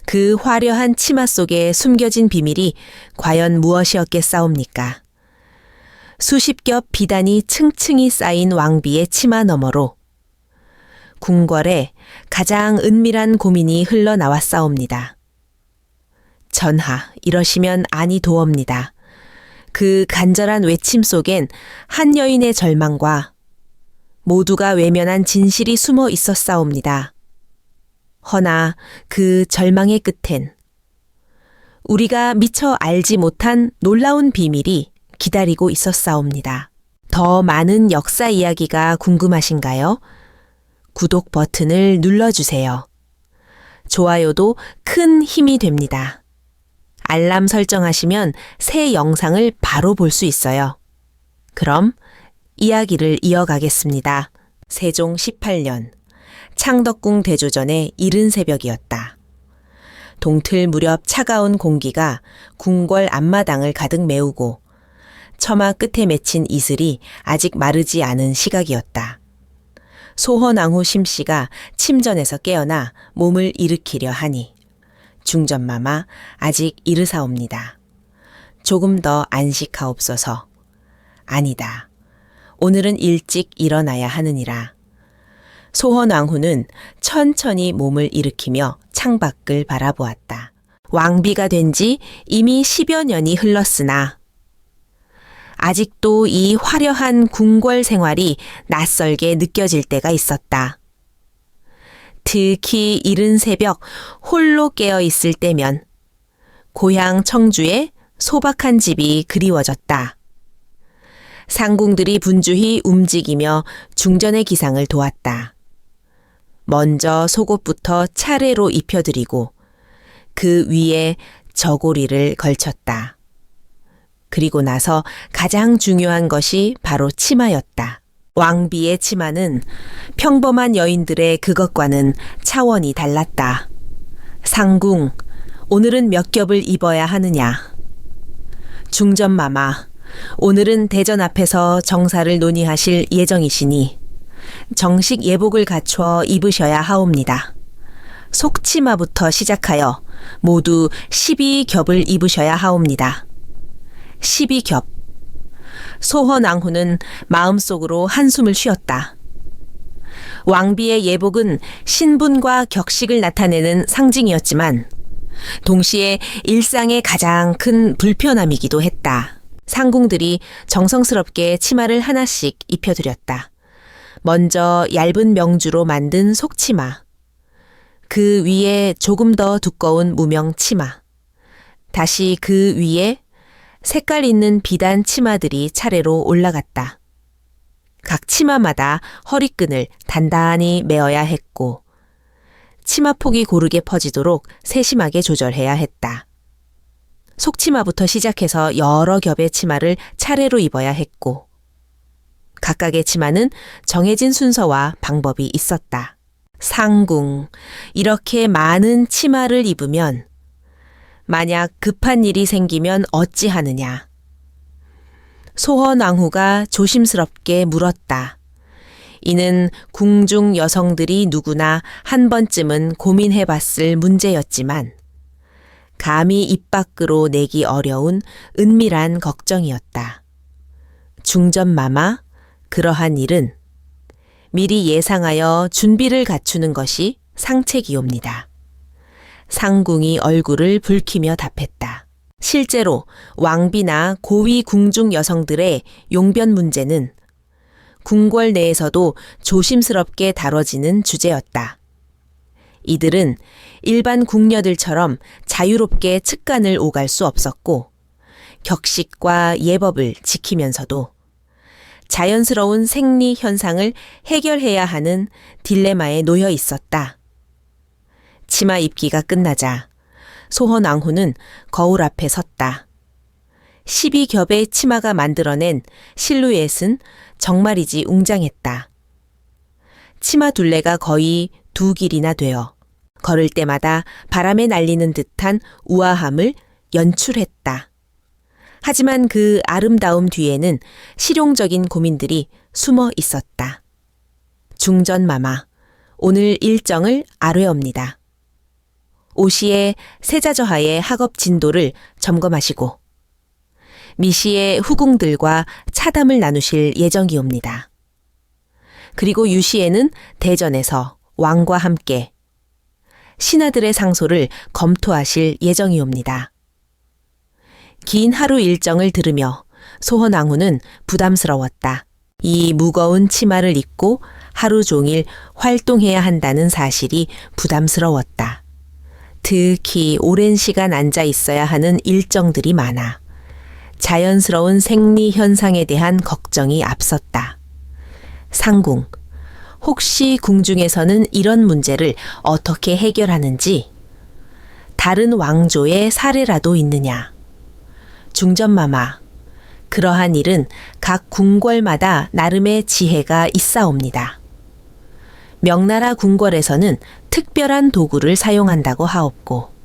그 화려한 치마 속에 숨겨진 비밀이 과연 무엇이었겠사옵니까? 수십 겹 비단이 층층이 쌓인 왕비의 치마 너머로 궁궐에 가장 은밀한 고민이 흘러나왔사옵니다. 전하, 이러시면 아니 도옵니다. 그 간절한 외침 속엔 한 여인의 절망과 모두가 외면한 진실이 숨어 있었사옵니다. 허나 그 절망의 끝엔 우리가 미처 알지 못한 놀라운 비밀이 기다리고 있었사옵니다. 더 많은 역사 이야기가 궁금하신가요? 구독 버튼을 눌러주세요. 좋아요도 큰 힘이 됩니다. 알람 설정하시면 새 영상을 바로 볼 수 있어요. 그럼 이야기를 이어가겠습니다. 세종 18년 창덕궁 대조전의 이른 새벽이었다. 동틀 무렵 차가운 공기가 궁궐 앞마당을 가득 메우고 처마 끝에 맺힌 이슬이 아직 마르지 않은 시각이었다. 소헌왕후 심씨가 침전에서 깨어나 몸을 일으키려 하니 중전마마 아직 이르사옵니다. 조금 더 안식하옵소서. 아니다. 오늘은 일찍 일어나야 하느니라. 소헌왕후는 천천히 몸을 일으키며 창밖을 바라보았다. 왕비가 된 지 이미 10여 년이 흘렀으나 아직도 이 화려한 궁궐 생활이 낯설게 느껴질 때가 있었다. 특히 이른 새벽 홀로 깨어 있을 때면 고향 청주의 소박한 집이 그리워졌다. 상궁들이 분주히 움직이며 중전의 기상을 도왔다. 먼저 속옷부터 차례로 입혀드리고 그 위에 저고리를 걸쳤다. 그리고 나서 가장 중요한 것이 바로 치마였다. 왕비의 치마는 평범한 여인들의 그것과는 차원이 달랐다. 상궁, 오늘은 몇 겹을 입어야 하느냐? 중전마마, 오늘은 대전 앞에서 정사를 논의하실 예정이시니 정식 예복을 갖춰 입으셔야 하옵니다. 속치마부터 시작하여 모두 12겹을 입으셔야 하옵니다. 12겹. 소헌왕후는 마음속으로 한숨을 쉬었다. 왕비의 예복은 신분과 격식을 나타내는 상징이었지만 동시에 일상의 가장 큰 불편함이기도 했다. 상궁들이 정성스럽게 치마를 하나씩 입혀드렸다. 먼저 얇은 명주로 만든 속치마, 그 위에 조금 더 두꺼운 무명 치마, 다시 그 위에 색깔 있는 비단 치마들이 차례로 올라갔다. 각 치마마다 허리끈을 단단히 메어야 했고 치마폭이 고르게 퍼지도록 세심하게 조절해야 했다. 속치마부터 시작해서 여러 겹의 치마를 차례로 입어야 했고 각각의 치마는 정해진 순서와 방법이 있었다. 상궁, 이렇게 많은 치마를 입으면 만약 급한 일이 생기면 어찌하느냐. 소헌왕후가 조심스럽게 물었다. 이는 궁중 여성들이 누구나 한 번쯤은 고민해봤을 문제였지만 감히 입 밖으로 내기 어려운 은밀한 걱정이었다. 중전마마, 그러한 일은 미리 예상하여 준비를 갖추는 것이 상책이옵니다. 상궁이 얼굴을 붉히며 답했다. 실제로 왕비나 고위 궁중 여성들의 용변 문제는 궁궐 내에서도 조심스럽게 다뤄지는 주제였다. 이들은 일반 궁녀들처럼 자유롭게 측간을 오갈 수 없었고 격식과 예법을 지키면서도 자연스러운 생리 현상을 해결해야 하는 딜레마에 놓여 있었다. 치마 입기가 끝나자 소헌왕후는 거울 앞에 섰다. 12겹의 치마가 만들어낸 실루엣은 정말이지 웅장했다. 치마 둘레가 거의 2길이나 되어 걸을 때마다 바람에 날리는 듯한 우아함을 연출했다. 하지만 그 아름다움 뒤에는 실용적인 고민들이 숨어 있었다. 중전마마, 오늘 일정을 아뢰옵니다. 오씨의 세자저하의 학업 진도를 점검하시고 미씨의 후궁들과 차담을 나누실 예정이옵니다. 그리고 유씨에는 대전에서 왕과 함께 신하들의 상소를 검토하실 예정이옵니다. 긴 하루 일정을 들으며 소헌왕후는 부담스러웠다. 이 무거운 치마를 입고 하루 종일 활동해야 한다는 사실이 부담스러웠다. 특히 오랜 시간 앉아 있어야 하는 일정들이 많아 자연스러운 생리 현상에 대한 걱정이 앞섰다. 상궁, 혹시 궁중에서는 이런 문제를 어떻게 해결하는지, 다른 왕조의 사례라도 있느냐? 중전마마, 그러한 일은 각 궁궐마다 나름의 지혜가 있사옵니다. 명나라 궁궐에서는 특별한 도구를 사용한다고 하옵고,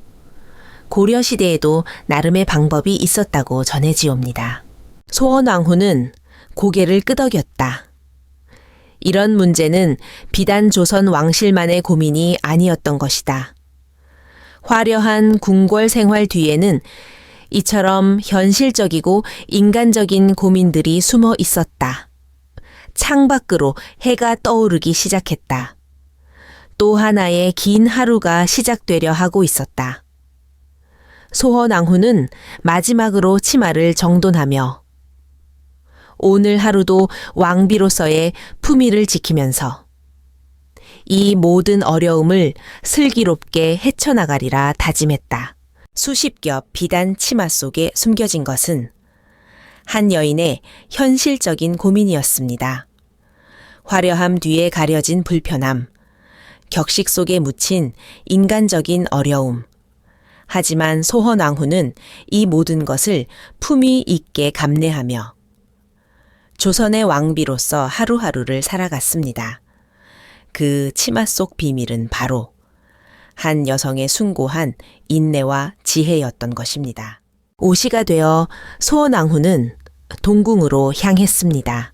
고려시대에도 나름의 방법이 있었다고 전해지옵니다. 소헌왕후는 고개를 끄덕였다. 이런 문제는 비단 조선 왕실만의 고민이 아니었던 것이다. 화려한 궁궐 생활 뒤에는 이처럼 현실적이고 인간적인 고민들이 숨어 있었다. 창밖으로 해가 떠오르기 시작했다. 또 하나의 긴 하루가 시작되려 하고 있었다. 소헌왕후는 마지막으로 치마를 정돈하며 오늘 하루도 왕비로서의 품위를 지키면서 이 모든 어려움을 슬기롭게 헤쳐나가리라 다짐했다. 수십 겹 비단 치마 속에 숨겨진 것은 한 여인의 현실적인 고민이었습니다. 화려함 뒤에 가려진 불편함, 격식 속에 묻힌 인간적인 어려움. 하지만 소헌왕후는 이 모든 것을 품위 있게 감내하며 조선의 왕비로서 하루하루를 살아갔습니다. 그 치마 속 비밀은 바로 한 여성의 숭고한 인내와 지혜였던 것입니다. 오시가 되어 소헌왕후는 동궁으로 향했습니다.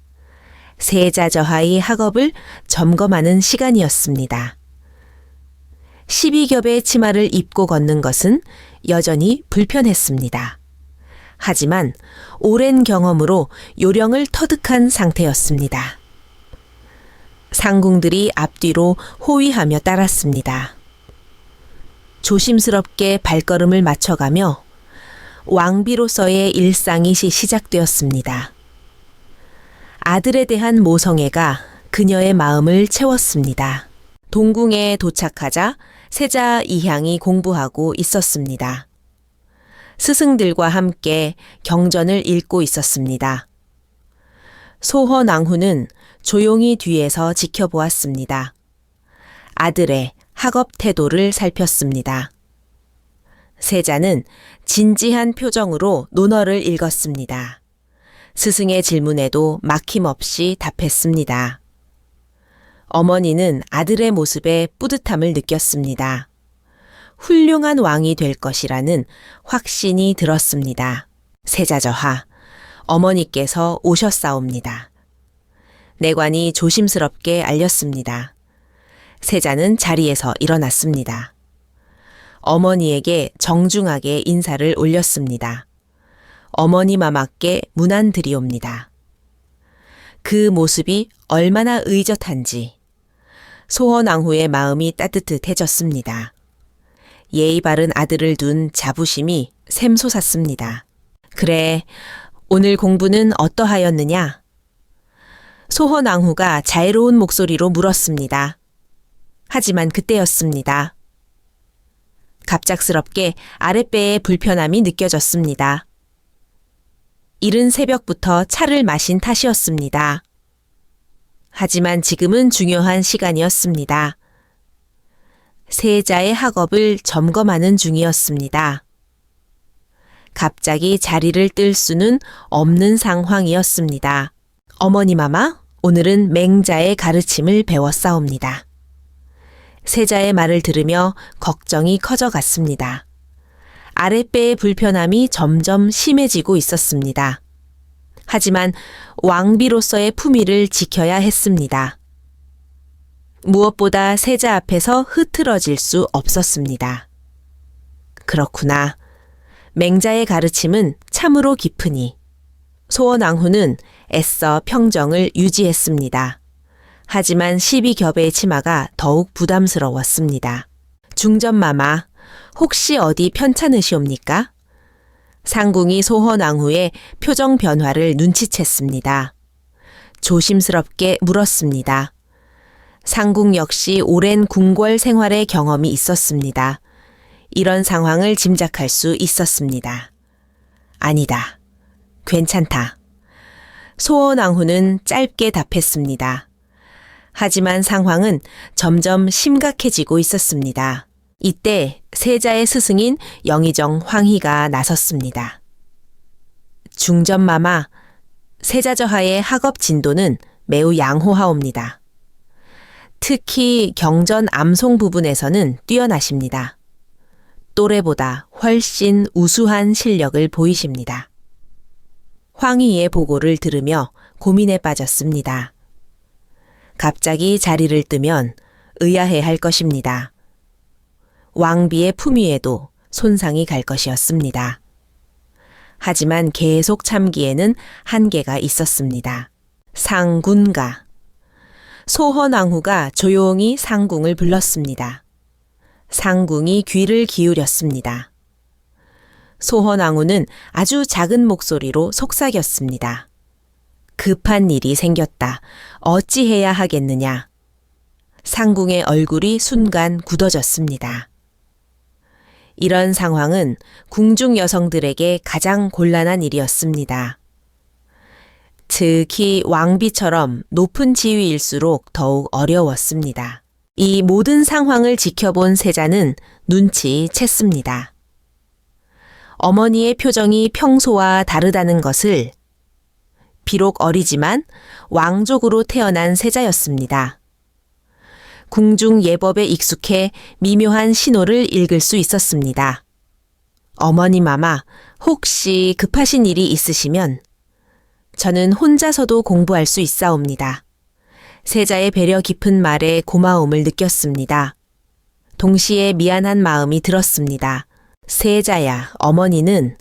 세자저하의 학업을 점검하는 시간이었습니다. 12겹의 치마를 입고 걷는 것은 여전히 불편했습니다. 하지만 오랜 경험으로 요령을 터득한 상태였습니다. 상궁들이 앞뒤로 호위하며 따랐습니다. 조심스럽게 발걸음을 맞춰가며 왕비로서의 일상이 시작되었습니다. 아들에 대한 모성애가 그녀의 마음을 채웠습니다. 동궁에 도착하자 세자 이향이 공부하고 있었습니다. 스승들과 함께 경전을 읽고 있었습니다. 소헌왕후는 조용히 뒤에서 지켜보았습니다. 아들의 학업 태도를 살폈습니다. 세자는 진지한 표정으로 논어를 읽었습니다. 스승의 질문에도 막힘없이 답했습니다. 어머니는 아들의 모습에 뿌듯함을 느꼈습니다. 훌륭한 왕이 될 것이라는 확신이 들었습니다. 세자저하, 어머니께서 오셨사옵니다. 내관이 조심스럽게 알렸습니다. 세자는 자리에서 일어났습니다. 어머니에게 정중하게 인사를 올렸습니다. 어머니 마마께 문안드리옵니다. 그 모습이 얼마나 의젓한지 소헌왕후의 마음이 따뜻해졌습니다. 예의 바른 아들을 둔 자부심이 샘솟았습니다. 그래, 오늘 공부는 어떠하였느냐? 소헌왕후가 자애로운 목소리로 물었습니다. 하지만 그때였습니다. 갑작스럽게 아랫배에 불편함이 느껴졌습니다. 이른 새벽부터 차를 마신 탓이었습니다. 하지만 지금은 중요한 시간이었습니다. 세자의 학업을 점검하는 중이었습니다. 갑자기 자리를 뜰 수는 없는 상황이었습니다. 어머니 마마, 오늘은 맹자의 가르침을 배웠사옵니다. 세자의 말을 들으며 걱정이 커져갔습니다. 아랫배의 불편함이 점점 심해지고 있었습니다. 하지만 왕비로서의 품위를 지켜야 했습니다. 무엇보다 세자 앞에서 흐트러질 수 없었습니다. 그렇구나. 맹자의 가르침은 참으로 깊으니. 소원왕후는 애써 평정을 유지했습니다. 하지만 12겹의 치마가 더욱 부담스러웠습니다. 중전마마, 혹시 어디 편찮으시옵니까? 상궁이 소헌왕후의 표정 변화를 눈치챘습니다. 조심스럽게 물었습니다. 상궁 역시 오랜 궁궐 생활의 경험이 있었습니다. 이런 상황을 짐작할 수 있었습니다. 아니다. 괜찮다. 소헌왕후는 짧게 답했습니다. 하지만 상황은 점점 심각해지고 있었습니다. 이때 세자의 스승인 영의정 황희가 나섰습니다. 중전마마, 세자저하의 학업 진도는 매우 양호하옵니다. 특히 경전 암송 부분에서는 뛰어나십니다. 또래보다 훨씬 우수한 실력을 보이십니다. 황희의 보고를 들으며 고민에 빠졌습니다. 갑자기 자리를 뜨면 의아해할 것입니다. 왕비의 품위에도 손상이 갈 것이었습니다. 하지만 계속 참기에는 한계가 있었습니다. 상군가. 소헌왕후가 조용히 상궁을 불렀습니다. 상궁이 귀를 기울였습니다. 소헌왕후는 아주 작은 목소리로 속삭였습니다. 급한 일이 생겼다. 어찌해야 하겠느냐. 상궁의 얼굴이 순간 굳어졌습니다. 이런 상황은 궁중 여성들에게 가장 곤란한 일이었습니다. 특히 왕비처럼 높은 지위일수록 더욱 어려웠습니다. 이 모든 상황을 지켜본 세자는 눈치챘습니다. 어머니의 표정이 평소와 다르다는 것을, 비록 어리지만 왕족으로 태어난 세자였습니다. 궁중 예법에 익숙해 미묘한 신호를 읽을 수 있었습니다. 어머니마마, 혹시 급하신 일이 있으시면 저는 혼자서도 공부할 수 있사옵니다. 세자의 배려 깊은 말에 고마움을 느꼈습니다. 동시에 미안한 마음이 들었습니다. 세자야, 어머니는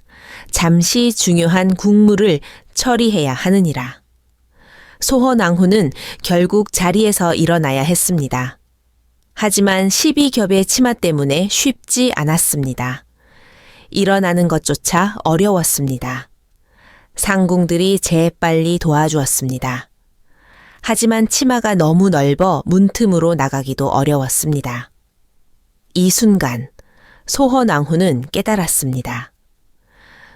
잠시 중요한 국무를 처리해야 하느니라. 소헌왕후는 결국 자리에서 일어나야 했습니다. 하지만 12겹의 치마 때문에 쉽지 않았습니다. 일어나는 것조차 어려웠습니다. 상궁들이 재빨리 도와주었습니다. 하지만 치마가 너무 넓어 문틈으로 나가기도 어려웠습니다. 이 순간 소헌왕후는 깨달았습니다.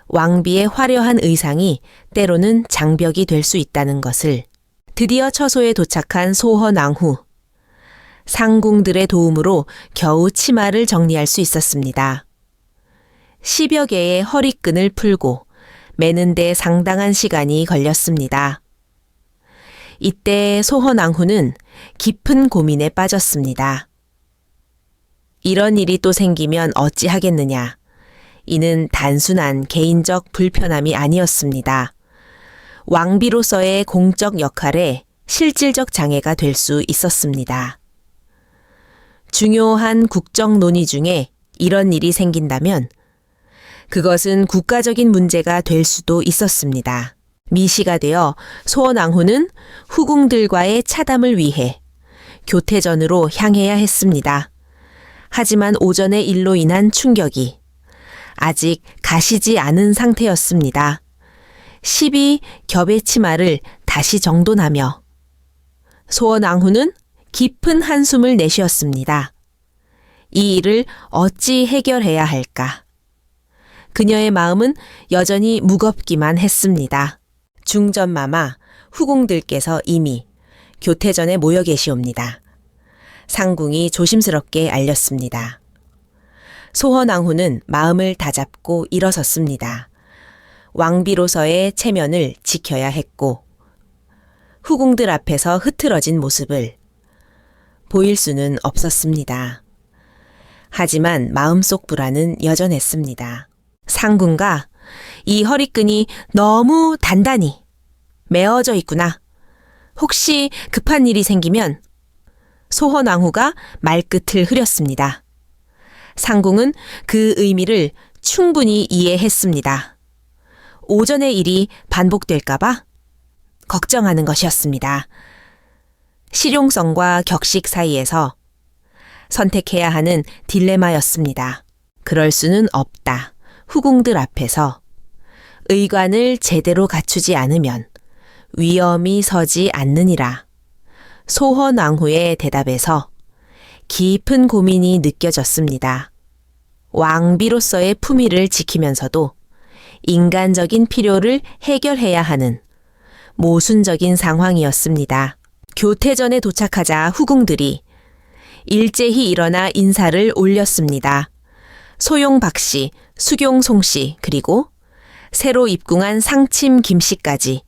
왕비의 화려한 의상이 때로는 장벽이 될 수 있다는 것을. 드디어 처소에 도착한 소헌왕후. 상궁들의 도움으로 겨우 치마를 정리할 수 있었습니다. 10여 개의 허리끈을 풀고 매는 데 상당한 시간이 걸렸습니다. 이때 소헌왕후는 깊은 고민에 빠졌습니다. 이런 일이 또 생기면 어찌하겠느냐. 이는 단순한 개인적 불편함이 아니었습니다. 왕비로서의 공적 역할에 실질적 장애가 될 수 있었습니다. 중요한 국정 논의 중에 이런 일이 생긴다면 그것은 국가적인 문제가 될 수도 있었습니다. 미시가 되어 소헌왕후는 후궁들과의 차담을 위해 교태전으로 향해야 했습니다. 하지만 오전의 일로 인한 충격이 아직 가시지 않은 상태였습니다. 12겹의 치마를 다시 정돈하며 소헌왕후는 깊은 한숨을 내쉬었습니다. 이 일을 어찌 해결해야 할까? 그녀의 마음은 여전히 무겁기만 했습니다. 중전마마, 후궁들께서 이미 교태전에 모여 계시옵니다. 상궁이 조심스럽게 알렸습니다. 소헌왕후는 마음을 다잡고 일어섰습니다. 왕비로서의 체면을 지켜야 했고 후궁들 앞에서 흐트러진 모습을 보일 수는 없었습니다. 하지만 마음속 불안은 여전했습니다. 상궁가, 이 허리끈이 너무 단단히 메어져 있구나. 혹시 급한 일이 생기면. 소헌왕후가 말끝을 흐렸습니다. 상궁은 그 의미를 충분히 이해했습니다. 오전의 일이 반복될까봐 걱정하는 것이었습니다. 실용성과 격식 사이에서 선택해야 하는 딜레마였습니다. 그럴 수는 없다. 후궁들 앞에서 의관을 제대로 갖추지 않으면 위험이 서지 않느니라. 소헌왕후의 대답에서 깊은 고민이 느껴졌습니다. 왕비로서의 품위를 지키면서도 인간적인 필요를 해결해야 하는 모순적인 상황이었습니다. 교태전에 도착하자 후궁들이 일제히 일어나 인사를 올렸습니다. 소용 박씨, 수경 송씨, 그리고 새로 입궁한 상침 김씨까지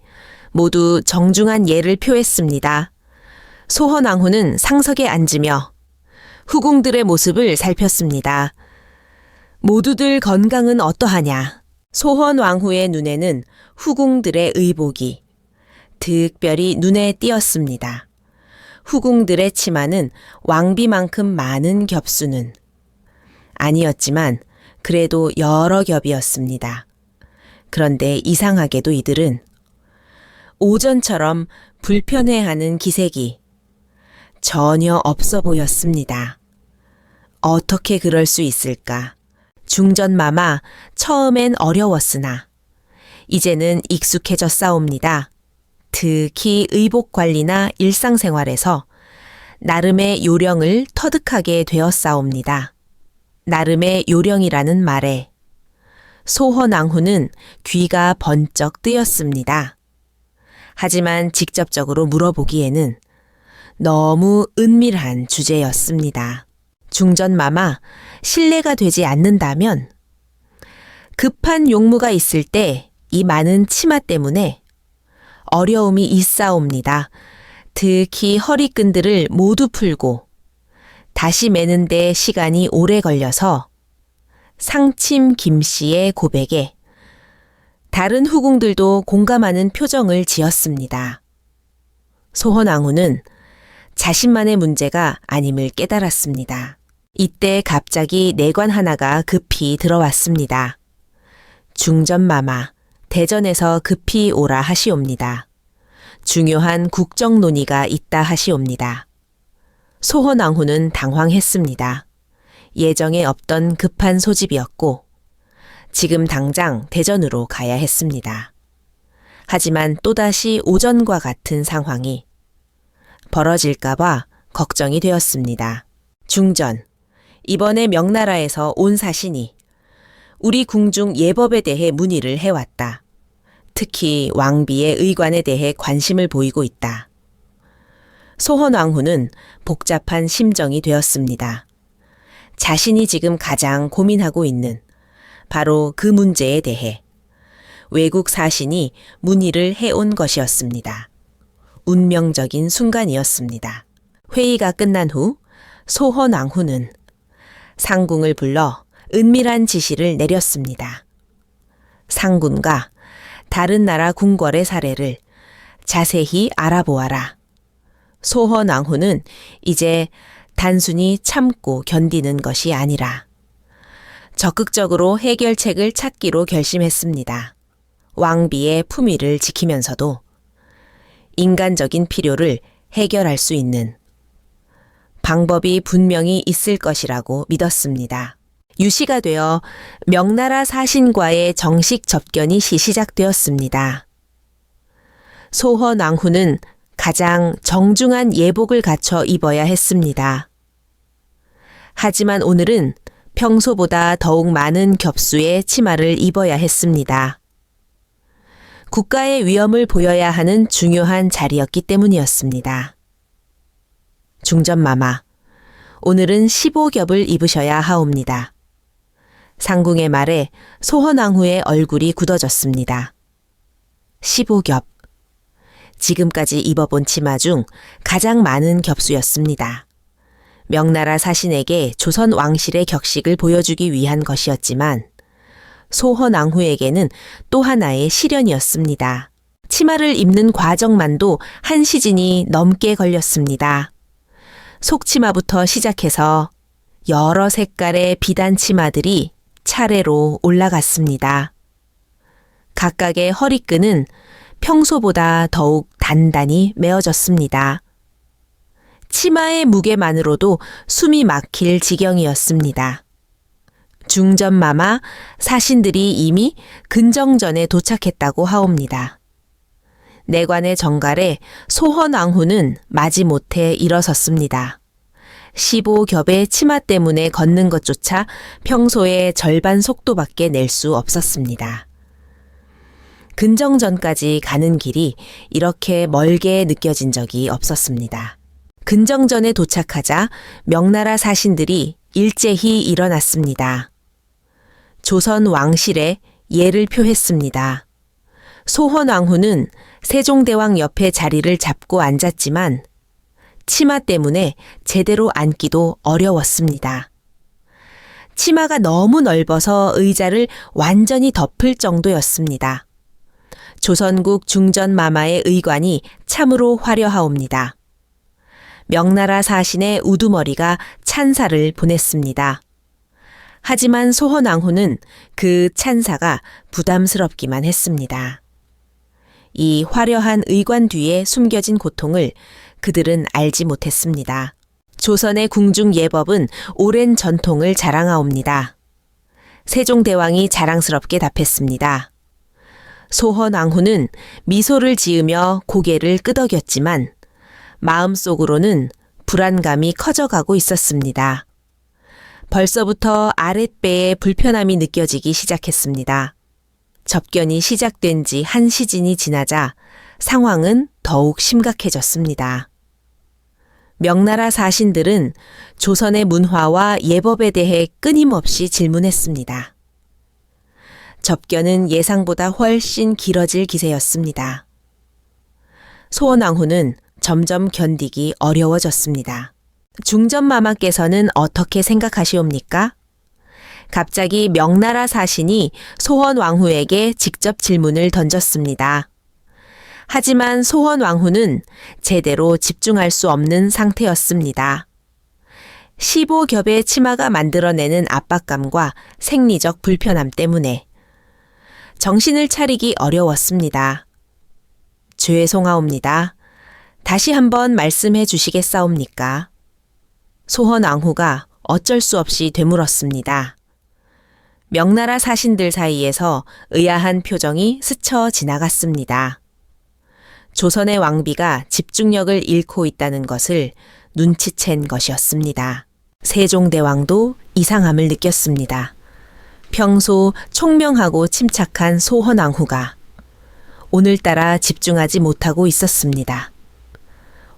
모두 정중한 예를 표했습니다. 소헌왕후는 상석에 앉으며 후궁들의 모습을 살폈습니다. 모두들 건강은 어떠하냐? 소헌왕후의 눈에는 후궁들의 의복이 특별히 눈에 띄었습니다. 후궁들의 치마는 왕비만큼 많은 겹수는 아니었지만 그래도 여러 겹이었습니다. 그런데 이상하게도 이들은 오전처럼 불편해하는 기색이 전혀 없어 보였습니다. 어떻게 그럴 수 있을까? 중전마마 처음엔 어려웠으나 이제는 익숙해졌사옵니다. 특히 의복 관리나 일상생활에서 나름의 요령을 터득하게 되었사옵니다. 나름의 요령이라는 말에 소헌왕후는 귀가 번쩍 뜨였습니다. 하지만 직접적으로 물어보기에는 너무 은밀한 주제였습니다. 중전마마, 신뢰가 되지 않는다면 급한 용무가 있을 때 이 많은 치마 때문에 어려움이 있사옵니다. 특히 허리끈들을 모두 풀고 다시 매는 데 시간이 오래 걸려서 상침 김씨의 고백에 다른 후궁들도 공감하는 표정을 지었습니다. 소헌왕후는 자신만의 문제가 아님을 깨달았습니다. 이때 갑자기 내관 하나가 급히 들어왔습니다. 중전마마, 대전에서 급히 오라 하시옵니다. 중요한 국정 논의가 있다 하시옵니다. 소헌왕후는 당황했습니다. 예정에 없던 급한 소집이었고 지금 당장 대전으로 가야 했습니다. 하지만 또다시 오전과 같은 상황이 벌어질까봐 걱정이 되었습니다. 중전, 이번에 명나라에서 온 사신이 우리 궁중 예법에 대해 문의를 해왔다. 특히 왕비의 의관에 대해 관심을 보이고 있다. 소헌왕후는 복잡한 심정이 되었습니다. 자신이 지금 가장 고민하고 있는 바로 그 문제에 대해 외국 사신이 문의를 해온 것이었습니다. 운명적인 순간이었습니다. 회의가 끝난 후 소헌왕후는 상궁을 불러 은밀한 지시를 내렸습니다. 상군과 다른 나라 궁궐의 사례를 자세히 알아보아라. 소헌왕후는 이제 단순히 참고 견디는 것이 아니라 적극적으로 해결책을 찾기로 결심했습니다. 왕비의 품위를 지키면서도 인간적인 필요를 해결할 수 있는 방법이 분명히 있을 것이라고 믿었습니다. 유시가 되어 명나라 사신과의 정식 접견이 시작되었습니다. 소헌왕후는 가장 정중한 예복을 갖춰 입어야 했습니다. 하지만 오늘은 평소보다 더욱 많은 겹수의 치마를 입어야 했습니다. 국가의 위엄을 보여야 하는 중요한 자리였기 때문이었습니다. 중전마마, 오늘은 15겹을 입으셔야 하옵니다. 상궁의 말에 소헌왕후의 얼굴이 굳어졌습니다. 15겹. 지금까지 입어본 치마 중 가장 많은 겹수였습니다. 명나라 사신에게 조선 왕실의 격식을 보여주기 위한 것이었지만 소헌왕후에게는 또 하나의 시련이었습니다. 치마를 입는 과정만도 한 시즌이 넘게 걸렸습니다. 속치마부터 시작해서 여러 색깔의 비단 치마들이 차례로 올라갔습니다. 각각의 허리끈은 평소보다 더욱 단단히 메어졌습니다. 치마의 무게만으로도 숨이 막힐 지경이었습니다. 중전마마 사신들이 이미 근정전에 도착했다고 하옵니다. 내관의 정갈에 소헌왕후는 마지못해 일어섰습니다. 15겹의 치마 때문에 걷는 것조차 평소의 절반 속도밖에 낼 수 없었습니다. 근정전까지 가는 길이 이렇게 멀게 느껴진 적이 없었습니다. 근정전에 도착하자 명나라 사신들이 일제히 일어났습니다. 조선 왕실에 예를 표했습니다. 소헌왕후는 세종대왕 옆에 자리를 잡고 앉았지만 치마 때문에 제대로 앉기도 어려웠습니다. 치마가 너무 넓어서 의자를 완전히 덮을 정도였습니다. 조선국 중전마마의 의관이 참으로 화려하옵니다. 명나라 사신의 우두머리가 찬사를 보냈습니다. 하지만 소헌왕후는 그 찬사가 부담스럽기만 했습니다. 이 화려한 의관 뒤에 숨겨진 고통을 그들은 알지 못했습니다. 조선의 궁중 예법은 오랜 전통을 자랑하옵니다. 세종대왕이 자랑스럽게 답했습니다. 소헌왕후는 미소를 지으며 고개를 끄덕였지만 마음속으로는 불안감이 커져가고 있었습니다. 벌써부터 아랫배에 불편함이 느껴지기 시작했습니다. 접견이 시작된 지 한 시즌이 지나자 상황은 더욱 심각해졌습니다. 명나라 사신들은 조선의 문화와 예법에 대해 끊임없이 질문했습니다. 접견은 예상보다 훨씬 길어질 기세였습니다. 소헌왕후는 점점 견디기 어려워졌습니다. 중전마마께서는 어떻게 생각하시옵니까? 갑자기 명나라 사신이 소헌왕후에게 직접 질문을 던졌습니다. 하지만 소헌왕후는 제대로 집중할 수 없는 상태였습니다. 15겹의 치마가 만들어내는 압박감과 생리적 불편함 때문에 정신을 차리기 어려웠습니다. 죄송하옵니다. 다시 한번 말씀해 주시겠사옵니까? 소헌왕후가 어쩔 수 없이 되물었습니다. 명나라 사신들 사이에서 의아한 표정이 스쳐 지나갔습니다. 조선의 왕비가 집중력을 잃고 있다는 것을 눈치챈 것이었습니다. 세종대왕도 이상함을 느꼈습니다. 평소 총명하고 침착한 소헌왕후가 오늘따라 집중하지 못하고 있었습니다.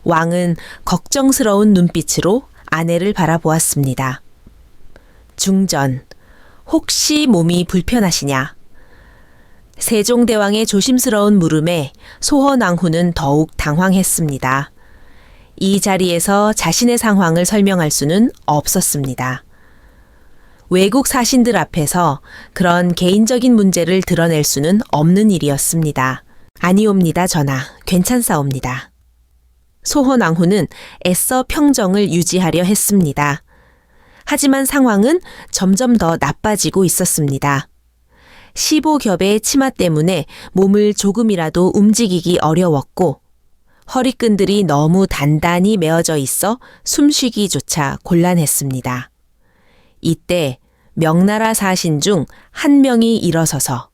왕은 걱정스러운 눈빛으로 아내를 바라보았습니다. 중전, 혹시 몸이 불편하시냐? 세종대왕의 조심스러운 물음에 소헌왕후는 더욱 당황했습니다. 이 자리에서 자신의 상황을 설명할 수는 없었습니다. 외국 사신들 앞에서 그런 개인적인 문제를 드러낼 수는 없는 일이었습니다. 아니옵니다, 전하. 괜찮사옵니다. 소헌왕후는 애써 평정을 유지하려 했습니다. 하지만 상황은 점점 더 나빠지고 있었습니다. 15겹의 치마 때문에 몸을 조금이라도 움직이기 어려웠고 허리끈들이 너무 단단히 메어져 있어 숨쉬기조차 곤란했습니다. 이때 명나라 사신 중 한 명이 일어서서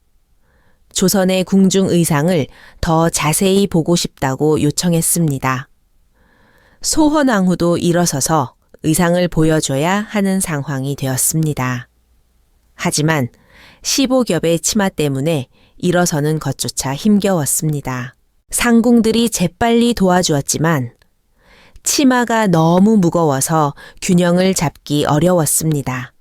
조선의 궁중 의상을 더 자세히 보고 싶다고 요청했습니다. 소헌왕후도 일어서서 의상을 보여줘야 하는 상황이 되었습니다. 하지만 15겹의 치마 때문에 일어서는 것조차 힘겨웠습니다. 상궁들이 재빨리 도와주었지만 치마가 너무 무거워서 균형을 잡기 어려웠습니다.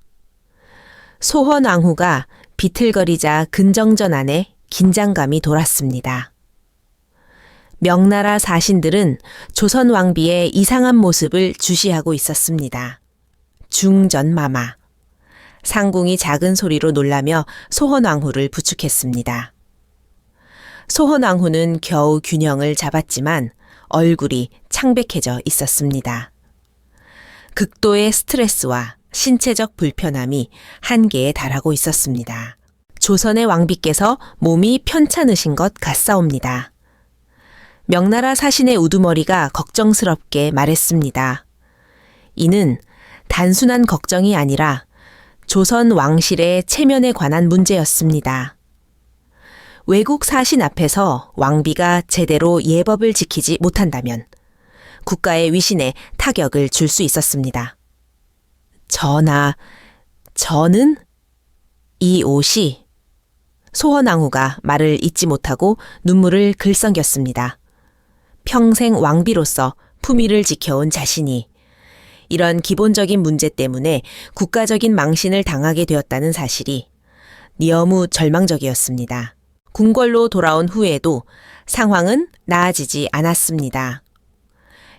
소헌왕후가 비틀거리자 근정전 안에 긴장감이 돌았습니다. 명나라 사신들은 조선 왕비의 이상한 모습을 주시하고 있었습니다. 중전마마. 상궁이 작은 소리로 놀라며 소헌왕후를 부축했습니다. 소헌왕후는 겨우 균형을 잡았지만 얼굴이 창백해져 있었습니다. 극도의 스트레스와 신체적 불편함이 한계에 달하고 있었습니다. 조선의 왕비께서 몸이 편찮으신 것 같사옵니다. 명나라 사신의 우두머리가 걱정스럽게 말했습니다. 이는 단순한 걱정이 아니라 조선 왕실의 체면에 관한 문제였습니다. 외국 사신 앞에서 왕비가 제대로 예법을 지키지 못한다면 국가의 위신에 타격을 줄 수 있었습니다. 전하, 저는 이 옷이 소헌왕후가 말을 잇지 못하고 눈물을 글썽겼습니다. 평생 왕비로서 품위를 지켜온 자신이 이런 기본적인 문제 때문에 국가적인 망신을 당하게 되었다는 사실이 너무 절망적이었습니다. 궁궐로 돌아온 후에도 상황은 나아지지 않았습니다.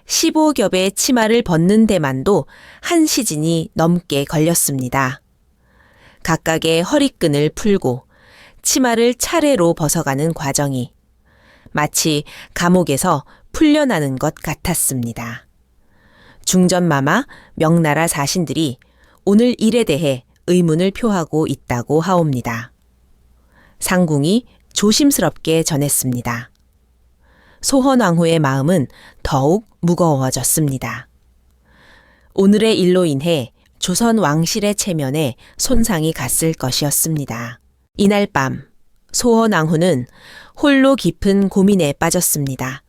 15겹의 치마를 벗는 데만도 한 시즌이 넘게 걸렸습니다. 각각의 허리끈을 풀고 치마를 차례로 벗어가는 과정이 마치 감옥에서 풀려나는 것 같았습니다. 중전마마 명나라 사신들이 오늘 일에 대해 의문을 표하고 있다고 하옵니다. 상궁이 조심스럽게 전했습니다. 소헌왕후의 마음은 더욱 무거워졌습니다. 오늘의 일로 인해 조선 왕실의 체면에 손상이 갔을 것이었습니다. 이날 밤 소헌왕후는 홀로 깊은 고민에 빠졌습니다.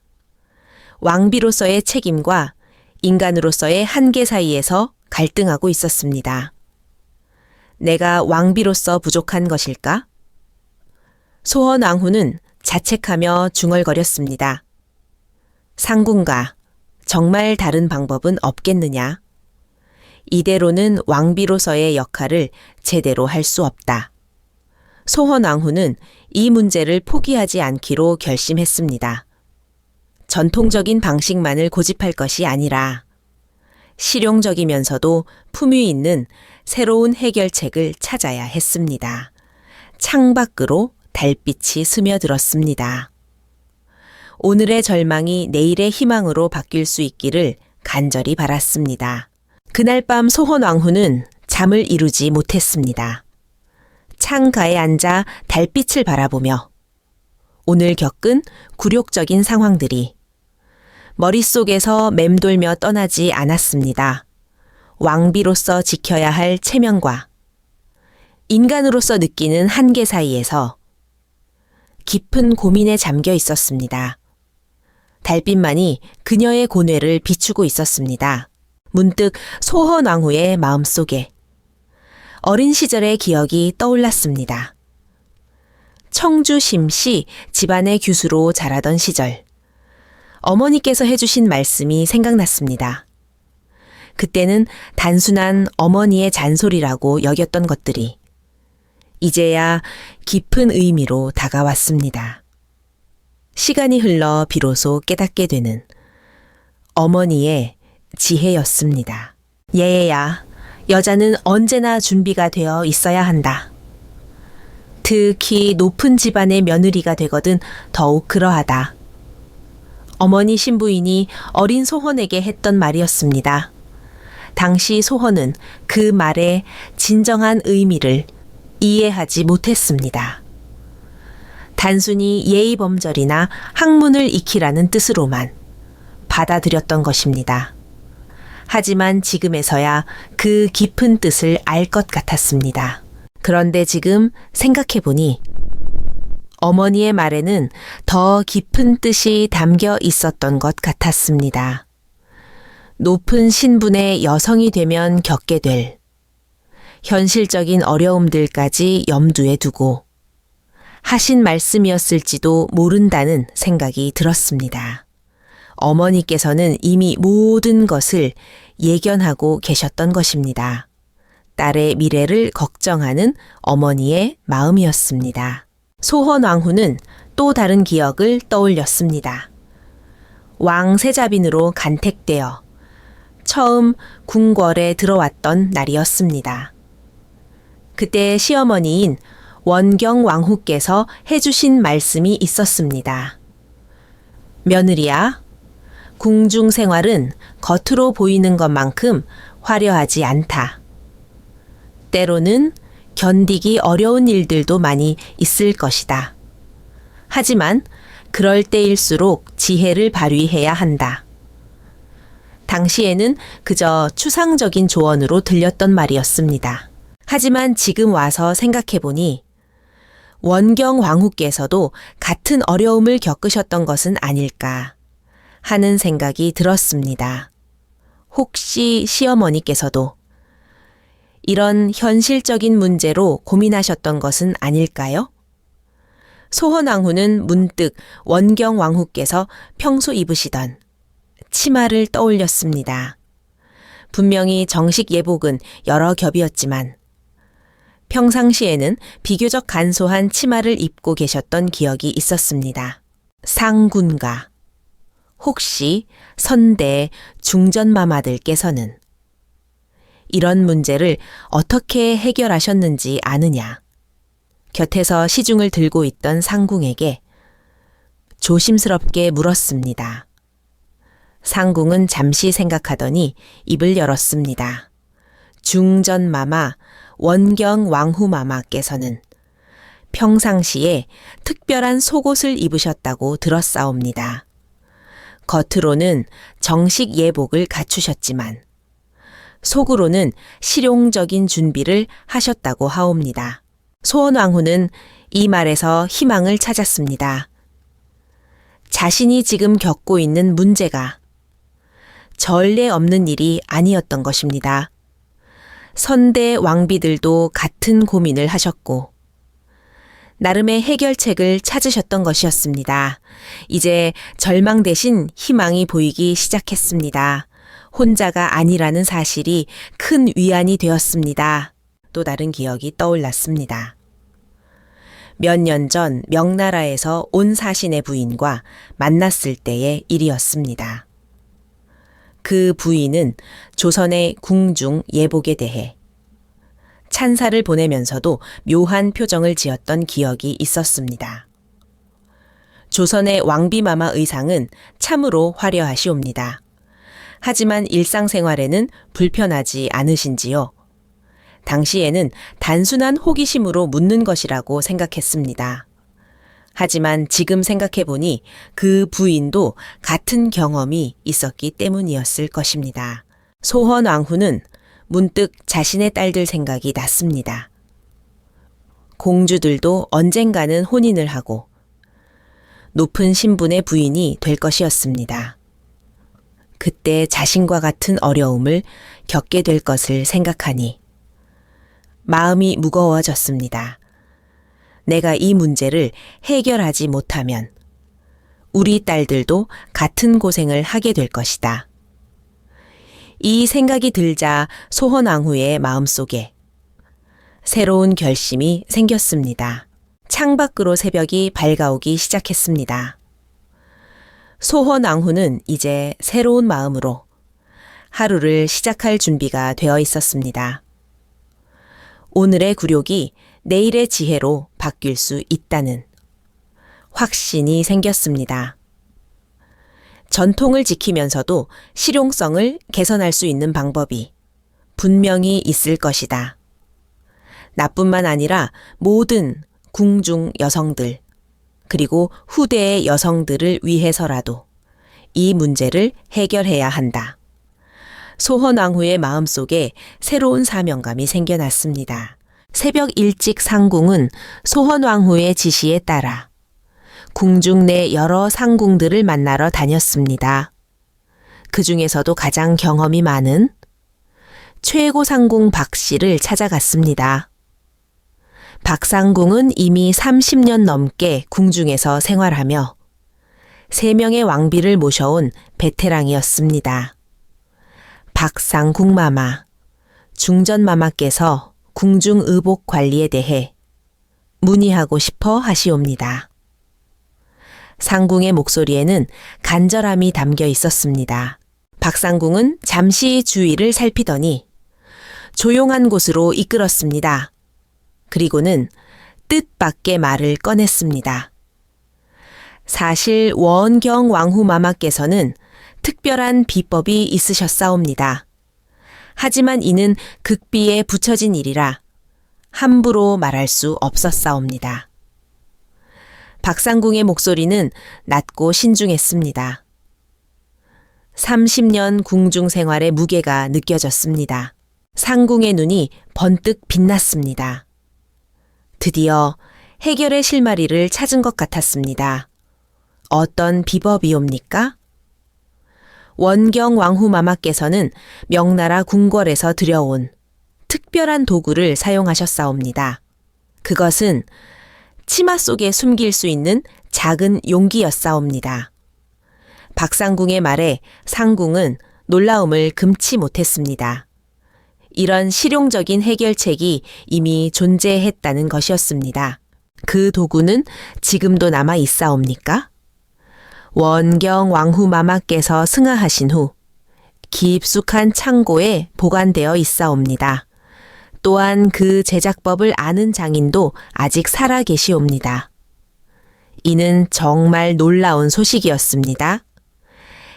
왕비로서의 책임과 인간으로서의 한계 사이에서 갈등하고 있었습니다. 내가 왕비로서 부족한 것일까? 소헌왕후는 자책하며 중얼거렸습니다. 상궁가, 정말 다른 방법은 없겠느냐? 이대로는 왕비로서의 역할을 제대로 할 수 없다. 소헌왕후는 이 문제를 포기하지 않기로 결심했습니다. 전통적인 방식만을 고집할 것이 아니라 실용적이면서도 품위 있는 새로운 해결책을 찾아야 했습니다. 창밖으로 달빛이 스며들었습니다. 오늘의 절망이 내일의 희망으로 바뀔 수 있기를 간절히 바랐습니다. 그날 밤 소헌왕후는 잠을 이루지 못했습니다. 창가에 앉아 달빛을 바라보며 오늘 겪은 굴욕적인 상황들이 머릿속에서 맴돌며 떠나지 않았습니다. 왕비로서 지켜야 할 체면과 인간으로서 느끼는 한계 사이에서 깊은 고민에 잠겨 있었습니다. 달빛만이 그녀의 고뇌를 비추고 있었습니다. 문득 소헌왕후의 마음속에 어린 시절의 기억이 떠올랐습니다. 청주 심씨 집안의 규수로 자라던 시절 어머니께서 해주신 말씀이 생각났습니다. 그때는 단순한 어머니의 잔소리라고 여겼던 것들이 이제야 깊은 의미로 다가왔습니다. 시간이 흘러 비로소 깨닫게 되는 어머니의 지혜였습니다. 얘야, 여자는 언제나 준비가 되어 있어야 한다. 특히 높은 집안의 며느리가 되거든 더욱 그러하다. 어머니 신부인이 어린 소헌에게 했던 말이었습니다. 당시 소헌은 그 말의 진정한 의미를 이해하지 못했습니다. 단순히 예의범절이나 학문을 익히라는 뜻으로만 받아들였던 것입니다. 하지만 지금에서야 그 깊은 뜻을 알 것 같았습니다. 그런데 지금 생각해보니 어머니의 말에는 더 깊은 뜻이 담겨 있었던 것 같았습니다. 높은 신분의 여성이 되면 겪게 될 현실적인 어려움들까지 염두에 두고 하신 말씀이었을지도 모른다는 생각이 들었습니다. 어머니께서는 이미 모든 것을 예견하고 계셨던 것입니다. 딸의 미래를 걱정하는 어머니의 마음이었습니다. 소헌왕후는 또 다른 기억을 떠올렸습니다. 왕세자빈으로 간택되어 처음 궁궐에 들어왔던 날이었습니다. 그때 시어머니인 원경왕후께서 해주신 말씀이 있었습니다. 며느리야, 궁중 생활은 겉으로 보이는 것만큼 화려하지 않다. 때로는 견디기 어려운 일들도 많이 있을 것이다. 하지만 그럴 때일수록 지혜를 발휘해야 한다. 당시에는 그저 추상적인 조언으로 들렸던 말이었습니다. 하지만 지금 와서 생각해보니 원경 왕후께서도 같은 어려움을 겪으셨던 것은 아닐까 하는 생각이 들었습니다. 혹시 시어머니께서도 이런 현실적인 문제로 고민하셨던 것은 아닐까요? 소헌왕후는 문득 원경 왕후께서 평소 입으시던 치마를 떠올렸습니다. 분명히 정식 예복은 여러 겹이었지만 평상시에는 비교적 간소한 치마를 입고 계셨던 기억이 있었습니다. 상군가, 혹시 선대 중전마마들께서는 이런 문제를 어떻게 해결하셨는지 아느냐? 곁에서 시중을 들고 있던 상궁에게 조심스럽게 물었습니다. 상궁은 잠시 생각하더니 입을 열었습니다. 중전마마, 원경 왕후마마께서는 평상시에 특별한 속옷을 입으셨다고 들었사옵니다. 겉으로는 정식 예복을 갖추셨지만 속으로는 실용적인 준비를 하셨다고 하옵니다. 소헌왕후는 이 말에서 희망을 찾았습니다. 자신이 지금 겪고 있는 문제가 전례 없는 일이 아니었던 것입니다. 선대 왕비들도 같은 고민을 하셨고 나름의 해결책을 찾으셨던 것이었습니다. 이제 절망 대신 희망이 보이기 시작했습니다. 혼자가 아니라는 사실이 큰 위안이 되었습니다. 또 다른 기억이 떠올랐습니다. 몇 년 전 명나라에서 온 사신의 부인과 만났을 때의 일이었습니다. 그 부인은 조선의 궁중 예복에 대해 찬사를 보내면서도 묘한 표정을 지었던 기억이 있었습니다. 조선의 왕비마마 의상은 참으로 화려하시옵니다. 하지만 일상생활에는 불편하지 않으신지요? 당시에는 단순한 호기심으로 묻는 것이라고 생각했습니다. 하지만 지금 생각해보니 그 부인도 같은 경험이 있었기 때문이었을 것입니다. 소헌왕후는 문득 자신의 딸들 생각이 났습니다. 공주들도 언젠가는 혼인을 하고 높은 신분의 부인이 될 것이었습니다. 그때 자신과 같은 어려움을 겪게 될 것을 생각하니 마음이 무거워졌습니다. 내가 이 문제를 해결하지 못하면 우리 딸들도 같은 고생을 하게 될 것이다. 이 생각이 들자 소헌왕후의 마음속에 새로운 결심이 생겼습니다. 창밖으로 새벽이 밝아오기 시작했습니다. 소헌왕후는 이제 새로운 마음으로 하루를 시작할 준비가 되어 있었습니다. 오늘의 굴욕이 내일의 지혜로 바뀔 수 있다는 확신이 생겼습니다. 전통을 지키면서도 실용성을 개선할 수 있는 방법이 분명히 있을 것이다. 나뿐만 아니라 모든 궁중 여성들, 그리고 후대의 여성들을 위해서라도 이 문제를 해결해야 한다. 소헌왕후의 마음속에 새로운 사명감이 생겨났습니다. 새벽 일찍 상궁은 소헌왕후의 지시에 따라 궁중 내 여러 상궁들을 만나러 다녔습니다. 그 중에서도 가장 경험이 많은 최고 상궁 박씨를 찾아갔습니다. 박상궁은 이미 30년 넘게 궁중에서 생활하며 3명의 왕비를 모셔온 베테랑이었습니다. 박상궁마마, 중전마마께서 궁중 의복 관리에 대해 문의하고 싶어 하시옵니다. 상궁의 목소리에는 간절함이 담겨 있었습니다. 박상궁은 잠시 주위를 살피더니 조용한 곳으로 이끌었습니다. 그리고는 뜻밖의 말을 꺼냈습니다. 사실 원경 왕후마마께서는 특별한 비법이 있으셨사옵니다. 하지만 이는 극비에 붙여진 일이라 함부로 말할 수 없었사옵니다. 박상궁의 목소리는 낮고 신중했습니다. 30년 궁중 생활의 무게가 느껴졌습니다. 상궁의 눈이 번뜩 빛났습니다. 드디어 해결의 실마리를 찾은 것 같았습니다. 어떤 비법이옵니까? 원경 왕후마마께서는 명나라 궁궐에서 들여온 특별한 도구를 사용하셨사옵니다. 그것은 치마 속에 숨길 수 있는 작은 용기였사옵니다. 박상궁의 말에 상궁은 놀라움을 금치 못했습니다. 이런 실용적인 해결책이 이미 존재했다는 것이었습니다. 그 도구는 지금도 남아 있사옵니까? 원경 왕후마마께서 승하하신 후 깊숙한 창고에 보관되어 있사옵니다. 또한 그 제작법을 아는 장인도 아직 살아 계시옵니다. 이는 정말 놀라운 소식이었습니다.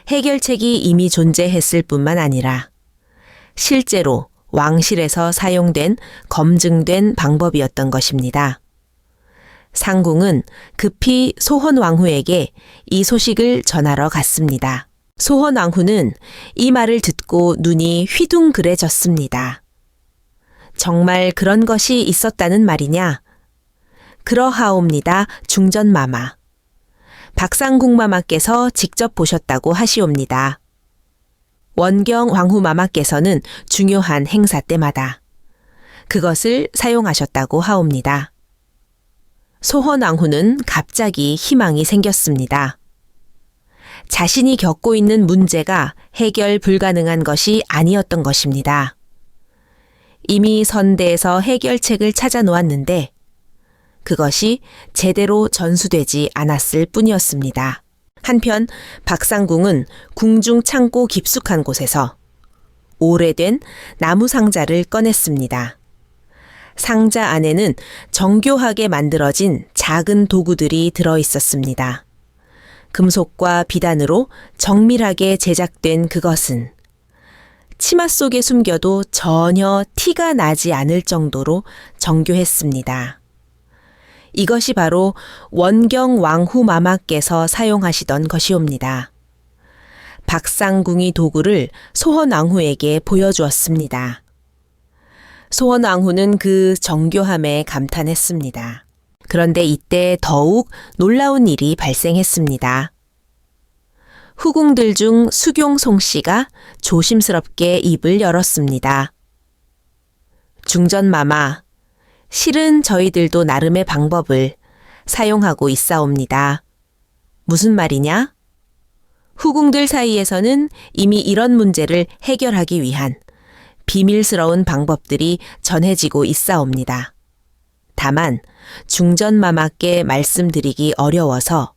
해결책이 이미 존재했을 뿐만 아니라 실제로 왕실에서 사용된 검증된 방법이었던 것입니다. 상궁은 급히 소헌왕후에게 이 소식을 전하러 갔습니다. 소헌왕후는 이 말을 듣고 눈이 휘둥그레졌습니다. 정말 그런 것이 있었다는 말이냐? 그러하옵니다, 중전마마. 박상궁마마께서 직접 보셨다고 하시옵니다. 원경 왕후마마께서는 중요한 행사 때마다 그것을 사용하셨다고 하옵니다. 소헌왕후는 갑자기 희망이 생겼습니다. 자신이 겪고 있는 문제가 해결 불가능한 것이 아니었던 것입니다. 이미 선대에서 해결책을 찾아 놓았는데 그것이 제대로 전수되지 않았을 뿐이었습니다. 한편 박상궁은 궁중 창고 깊숙한 곳에서 오래된 나무 상자를 꺼냈습니다. 상자 안에는 정교하게 만들어진 작은 도구들이 들어 있었습니다. 금속과 비단으로 정밀하게 제작된 그것은 치마 속에 숨겨도 전혀 티가 나지 않을 정도로 정교했습니다. 이것이 바로 원경 왕후마마께서 사용하시던 것이옵니다. 박상궁이 도구를 소헌왕후에게 보여주었습니다. 소헌왕후는 그 정교함에 감탄했습니다. 그런데 이때 더욱 놀라운 일이 발생했습니다. 후궁들 중 수경송 씨가 조심스럽게 입을 열었습니다. 중전마마, 실은 저희들도 나름의 방법을 사용하고 있사옵니다. 무슨 말이냐? 후궁들 사이에서는 이미 이런 문제를 해결하기 위한 비밀스러운 방법들이 전해지고 있사옵니다. 다만 중전마마께 말씀드리기 어려워서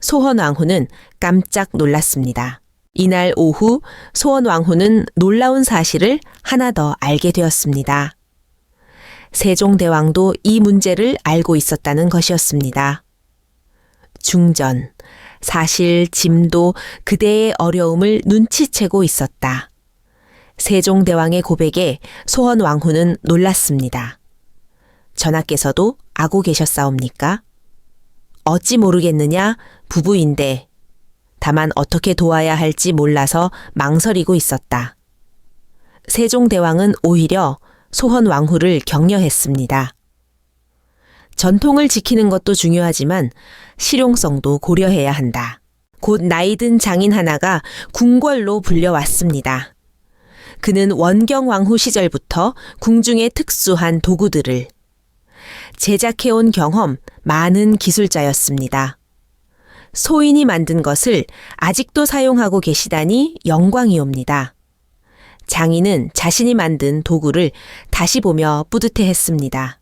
소헌왕후는 깜짝 놀랐습니다. 이날 오후 소헌왕후는 놀라운 사실을 하나 더 알게 되었습니다. 세종대왕도 이 문제를 알고 있었다는 것이었습니다. 중전, 사실 짐도 그대의 어려움을 눈치채고 있었다. 세종대왕의 고백에 소헌왕후는 놀랐습니다. 전하께서도 알고 계셨사옵니까? 어찌 모르겠느냐, 부부인데 다만 어떻게 도와야 할지 몰라서 망설이고 있었다. 세종대왕은 오히려 소헌왕후를 격려했습니다. 전통을 지키는 것도 중요하지만 실용성도 고려해야 한다. 곧 나이든 장인 하나가 궁궐로 불려왔습니다. 그는 원경왕후 시절부터 궁중의 특수한 도구들을 제작해온 경험 많은 기술자였습니다. 소인이 만든 것을 아직도 사용하고 계시다니 영광이옵니다. 장인은 자신이 만든 도구를 다시 보며 뿌듯해했습니다.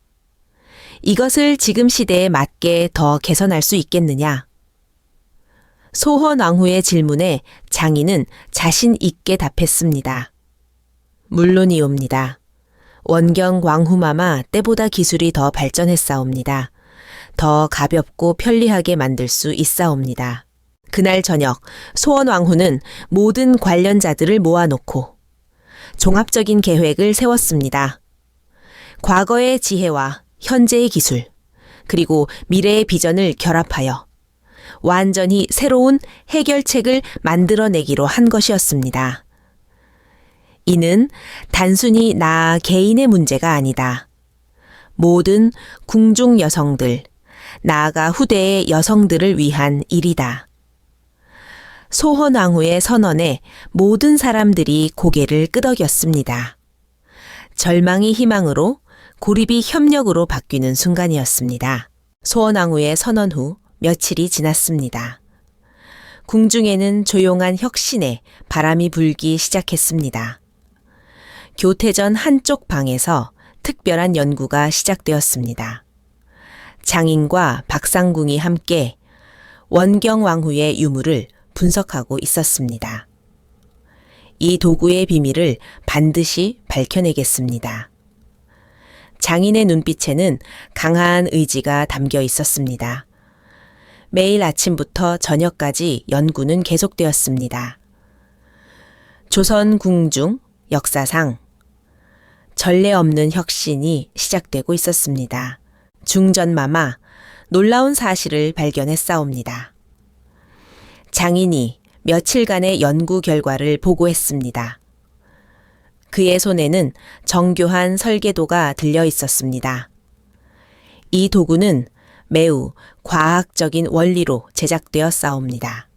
이것을 지금 시대에 맞게 더 개선할 수 있겠느냐? 소헌왕후의 질문에 장인은 자신 있게 답했습니다. 물론이옵니다. 원경 왕후마마 때보다 기술이 더 발전했사옵니다. 더 가볍고 편리하게 만들 수 있사옵니다. 그날 저녁 소헌왕후는 모든 관련자들을 모아놓고 종합적인 계획을 세웠습니다. 과거의 지혜와 현재의 기술, 그리고 미래의 비전을 결합하여 완전히 새로운 해결책을 만들어내기로 한 것이었습니다. 이는 단순히 나 개인의 문제가 아니다. 모든 궁중 여성들, 나아가 후대의 여성들을 위한 일이다. 소헌왕후의 선언에 모든 사람들이 고개를 끄덕였습니다. 절망이 희망으로, 고립이 협력으로 바뀌는 순간이었습니다. 소헌왕후의 선언 후 며칠이 지났습니다. 궁중에는 조용한 혁신의 바람이 불기 시작했습니다. 교태전 한쪽 방에서 특별한 연구가 시작되었습니다. 장인과 박상궁이 함께 원경왕후의 유물을 분석하고 있었습니다. 이 도구의 비밀을 반드시 밝혀내겠습니다. 장인의 눈빛에는 강한 의지가 담겨 있었습니다. 매일 아침부터 저녁까지 연구는 계속되었습니다. 조선 궁중 역사상 전례 없는 혁신이 시작되고 있었습니다. 중전마마 놀라운 사실을 발견했사옵니다. 장인이 며칠간의 연구 결과를 보고했습니다. 그의 손에는 정교한 설계도가 들려 있었습니다. 이 도구는 매우 과학적인 원리로 제작되었사옵니다.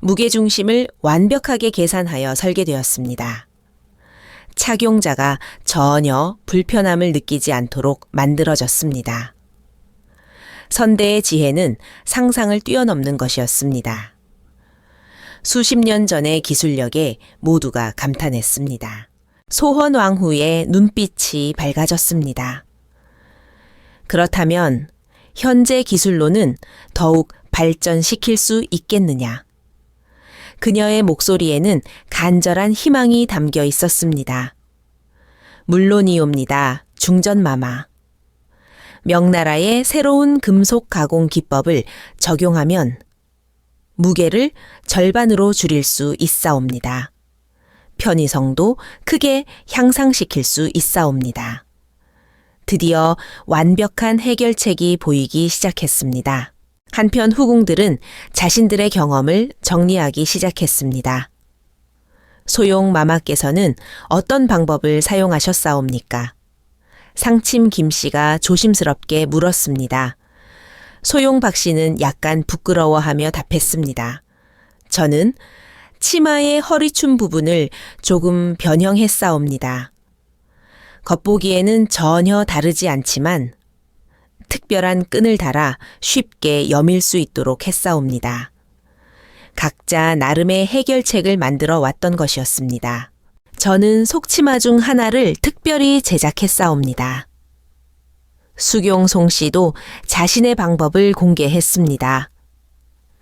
무게중심을 완벽하게 계산하여 설계되었습니다. 착용자가 전혀 불편함을 느끼지 않도록 만들어졌습니다. 선대의 지혜는 상상을 뛰어넘는 것이었습니다. 수십 년 전의 기술력에 모두가 감탄했습니다. 소헌왕후의 눈빛이 밝아졌습니다. 그렇다면 현재 기술로는 더욱 발전시킬 수 있겠느냐? 그녀의 목소리에는 간절한 희망이 담겨 있었습니다. 물론이옵니다, 중전마마. 명나라의 새로운 금속 가공 기법을 적용하면 무게를 절반으로 줄일 수 있사옵니다. 편의성도 크게 향상시킬 수 있사옵니다. 드디어 완벽한 해결책이 보이기 시작했습니다. 한편 후궁들은 자신들의 경험을 정리하기 시작했습니다. 소용 마마께서는 어떤 방법을 사용하셨사옵니까? 상침 김씨가 조심스럽게 물었습니다. 소용 박씨는 약간 부끄러워하며 답했습니다. 저는 치마의 허리춤 부분을 조금 변형했사옵니다. 겉보기에는 전혀 다르지 않지만 특별한 끈을 달아 쉽게 여밀 수 있도록 했사옵니다. 각자 나름의 해결책을 만들어 왔던 것이었습니다. 저는 속치마 중 하나를 특별히 제작했사옵니다. 수경송 씨도 자신의 방법을 공개했습니다.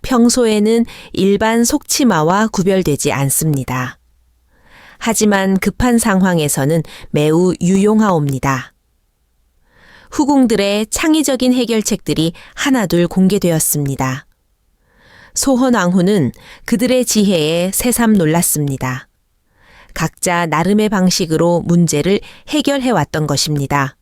평소에는 일반 속치마와 구별되지 않습니다. 하지만 급한 상황에서는 매우 유용하옵니다. 후궁들의 창의적인 해결책들이 하나둘 공개되었습니다. 소헌왕후는 그들의 지혜에 새삼 놀랐습니다. 각자 나름의 방식으로 문제를 해결해왔던 것입니다.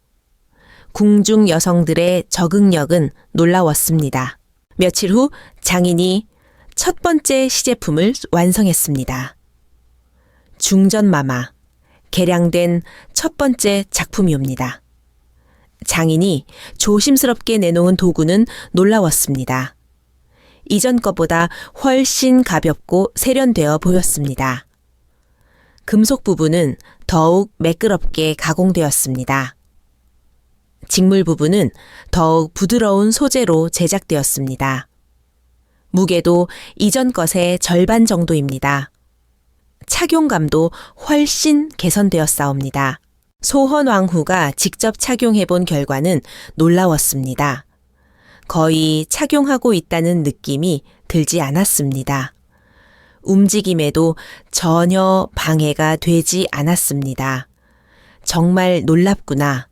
궁중 여성들의 적응력은 놀라웠습니다. 며칠 후 장인이 첫 번째 시제품을 완성했습니다. 중전마마, 개량된 첫 번째 작품이옵니다. 장인이 조심스럽게 내놓은 도구는 놀라웠습니다. 이전 것보다 훨씬 가볍고 세련되어 보였습니다. 금속 부분은 더욱 매끄럽게 가공되었습니다. 직물 부분은 더욱 부드러운 소재로 제작되었습니다. 무게도 이전 것의 절반 정도입니다. 착용감도 훨씬 개선되었사옵니다. 소헌왕후가 직접 착용해 본 결과는 놀라웠습니다. 거의 착용하고 있다는 느낌이 들지 않았습니다. 움직임에도 전혀 방해가 되지 않았습니다. 정말 놀랍구나.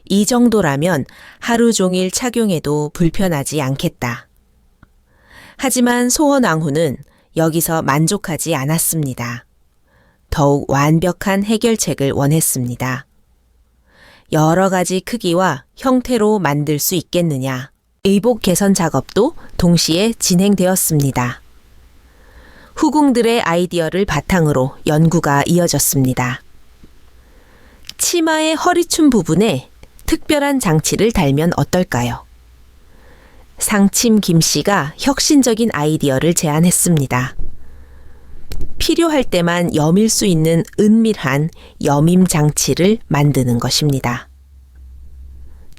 이 정도라면 하루 종일 착용해도 불편하지 않겠다. 하지만 소헌왕후는 여기서 만족하지 않았습니다. 더욱 완벽한 해결책을 원했습니다. 여러 가지 크기와 형태로 만들 수 있겠느냐. 의복 개선 작업도 동시에 진행되었습니다. 후궁들의 아이디어를 바탕으로 연구가 이어졌습니다. 치마의 허리춤 부분에 특별한 장치를 달면 어떨까요? 상침 김 씨가 혁신적인 아이디어를 제안했습니다. 필요할 때만 여밀 수 있는 은밀한 여밈 장치를 만드는 것입니다.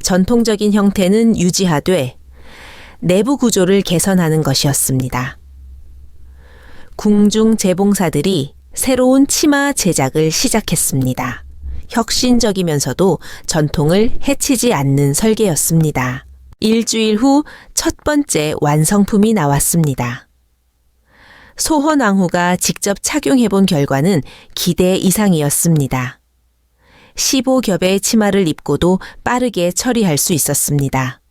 전통적인 형태는 유지하되 내부 구조를 개선하는 것이었습니다. 궁중 재봉사들이 새로운 치마 제작을 시작했습니다. 혁신적이면서도 전통을 해치지 않는 설계였습니다. 일주일 후 첫 번째 완성품이 나왔습니다. 소헌왕후가 직접 착용해 본 결과는 기대 이상이었습니다. 15겹의 치마를 입고도 빠르게 처리할 수 있었습니다.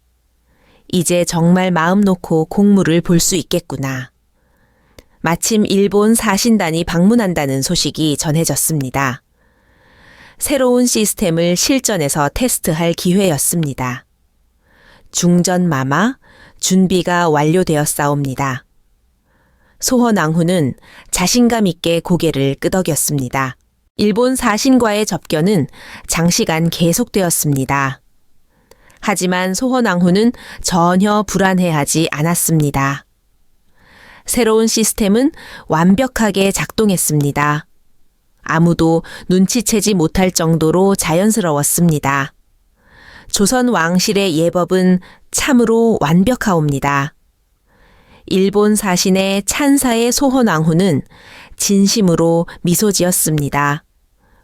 이제 정말 마음 놓고 공무를 볼 수 있겠구나. 마침 일본 사신단이 방문한다는 소식이 전해졌습니다. 새로운 시스템을 실전에서 테스트할 기회였습니다. 중전마마, 준비가 완료되었사옵니다. 소헌왕후는 자신감 있게 고개를 끄덕였습니다. 일본 사신과의 접견은 장시간 계속되었습니다. 하지만 소헌왕후는 전혀 불안해하지 않았습니다. 새로운 시스템은 완벽하게 작동했습니다. 아무도 눈치채지 못할 정도로 자연스러웠습니다. 조선 왕실의 예법은 참으로 완벽하옵니다. 일본 사신의 찬사의 소헌왕후는 진심으로 미소 지었습니다.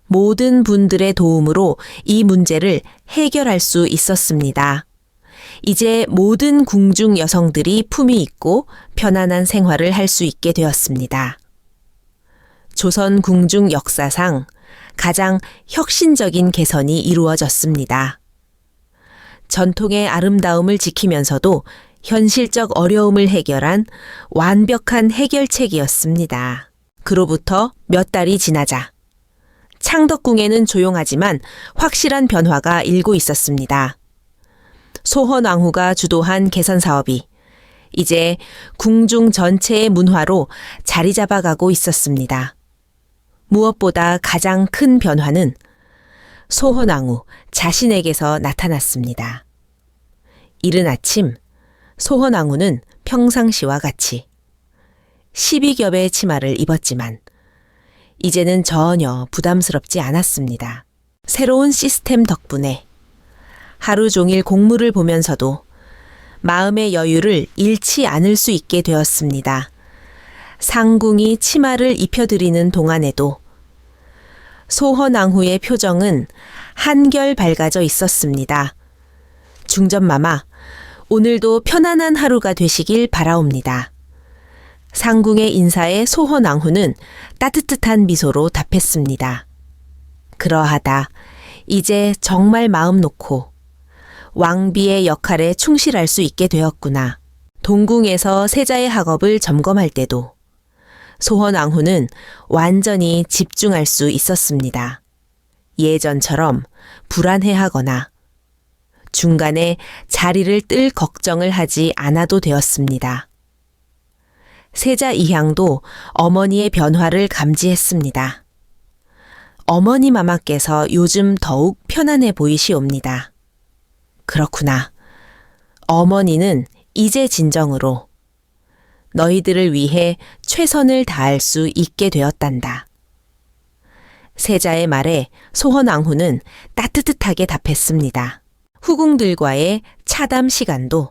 모든 분들의 도움으로 이 문제를 해결할 수 있었습니다. 이제 모든 궁중 여성들이 품위 있고 편안한 생활을 할 수 있게 되었습니다. 조선 궁중 역사상 가장 혁신적인 개선이 이루어졌습니다. 전통의 아름다움을 지키면서도 현실적 어려움을 해결한 완벽한 해결책이었습니다. 그로부터 몇 달이 지나자 창덕궁에는 조용하지만 확실한 변화가 일고 있었습니다. 소헌왕후가 주도한 개선 사업이 이제 궁중 전체의 문화로 자리 잡아가고 있었습니다. 무엇보다 가장 큰 변화는 소헌왕후 자신에게서 나타났습니다. 이른 아침 소헌왕후는 평상시와 같이 12겹의 치마를 입었지만 이제는 전혀 부담스럽지 않았습니다. 새로운 시스템 덕분에 하루 종일 공무를 보면서도 마음의 여유를 잃지 않을 수 있게 되었습니다. 상궁이 치마를 입혀드리는 동안에도 소헌왕후의 표정은 한결 밝아져 있었습니다. 중전마마, 오늘도 편안한 하루가 되시길 바라옵니다. 상궁의 인사에 소헌왕후는 따뜻한 미소로 답했습니다. 그러하다. 이제 정말 마음 놓고 왕비의 역할에 충실할 수 있게 되었구나. 동궁에서 세자의 학업을 점검할 때도 소헌왕후는 완전히 집중할 수 있었습니다. 예전처럼 불안해하거나 중간에 자리를 뜰 걱정을 하지 않아도 되었습니다. 세자 이향도 어머니의 변화를 감지했습니다. 어머니 마마께서 요즘 더욱 편안해 보이시옵니다. 그렇구나. 어머니는 이제 진정으로 너희들을 위해 최선을 다할 수 있게 되었단다. 세자의 말에 소헌왕후는 따뜻하게 답했습니다. 후궁들과의 차담 시간도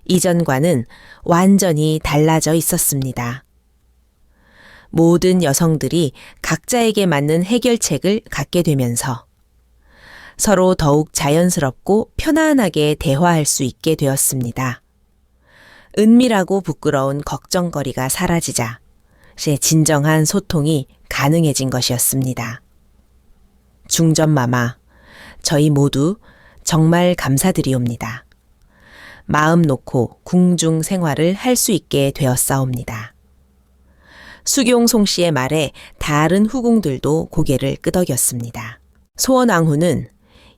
이전과는 완전히 달라져 있었습니다. 모든 여성들이 각자에게 맞는 해결책을 갖게 되면서 서로 더욱 자연스럽고 편안하게 대화할 수 있게 되었습니다. 은밀하고 부끄러운 걱정거리가 사라지자 진정한 소통이 가능해진 것이었습니다. 중전마마, 저희 모두 정말 감사드리옵니다. 마음 놓고 궁중 생활을 할 수 있게 되었사옵니다. 수경송 씨의 말에 다른 후궁들도 고개를 끄덕였습니다. 소헌왕후는